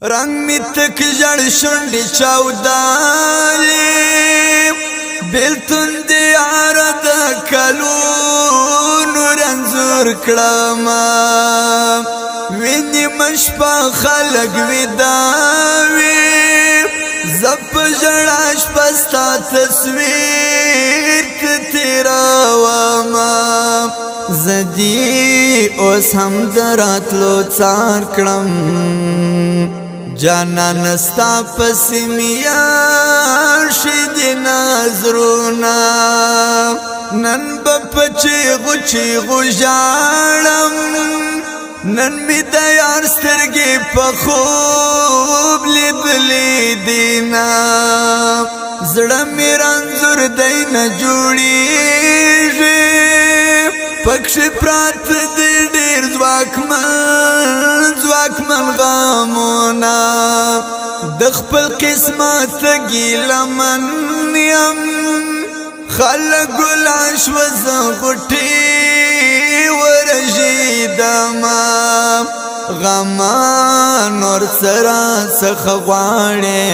رنگ می تک جڑ شنڈی چودالی بیلتون دیار دا کلون رنزور کلما وینی مشپا خلق ویداوی زب جڑاش پستا تصویر تیراواما زدی اوس هم دراتلو څار کړم جانا نستا پسمیان شید نظرونا نن بپچی غو جاڑم نن می دیار سترگی پخوب لیدلی دینا زڑا می رنزور دین جوڑی پکش پرات دی ډیر ځواکمن غمونا د خپل قسمت ګیلمن یم خلق لاش وزغټي ورژیدما غما نور سرا څخ غواړې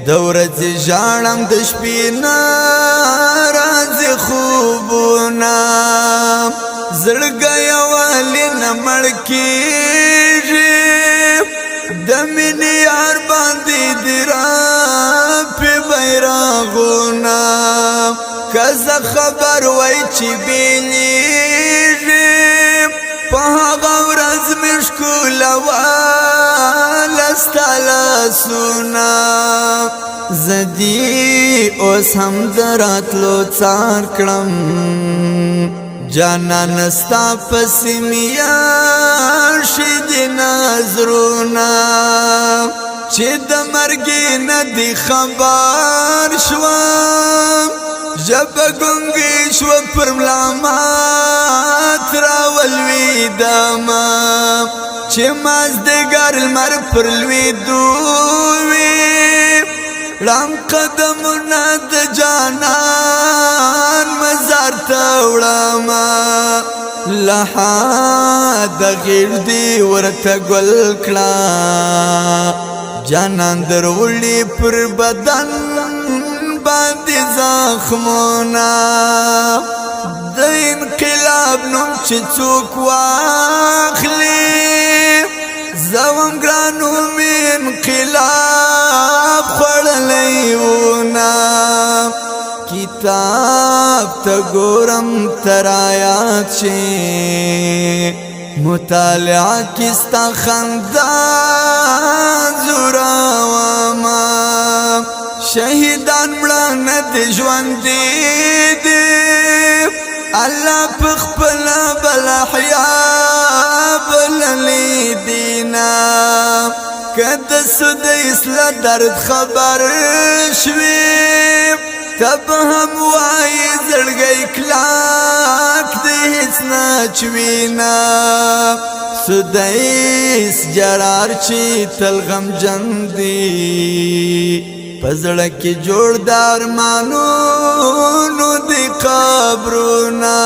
دورت جانم د شپې ناراض خوبونه زړګي والی نمړ کېږي د مینې یار باندې درا په بیرغونه کزه خبر وای چې بیلیږي په هغه ورځ مې ښکلا ستالا سونا زدی اوس هم دراتلو څار کړم جانا نستا پسمیان شید نظرونا چې د مرګ نه دی خبر شوم جب ګونګي شو پر ملامت راولویدما چې مازدګر لمر پر لویدوي رام قدمونه د جانان مزار ته وړما لحد غیر دی ورته ګل کړه جانان درولي پر بدن باندې زخمونه د انقلاب نوم چې څوک واخلي زوم ګرانو می انقلاب خړلېونا کتاب ته ګورم ترایات شي مطالعه کیستا خندان زوراوما شهیدان مړه د ژوند دي الله پخپل بل احیا بللی دینا کد سود اسلا درد خبر شوی تب هم وای زړګی کلاک د هیڅ نه چوینا سودایس جرار چی تل غم جن دی پزړه کې جوړدار مانو نو دی قبرنا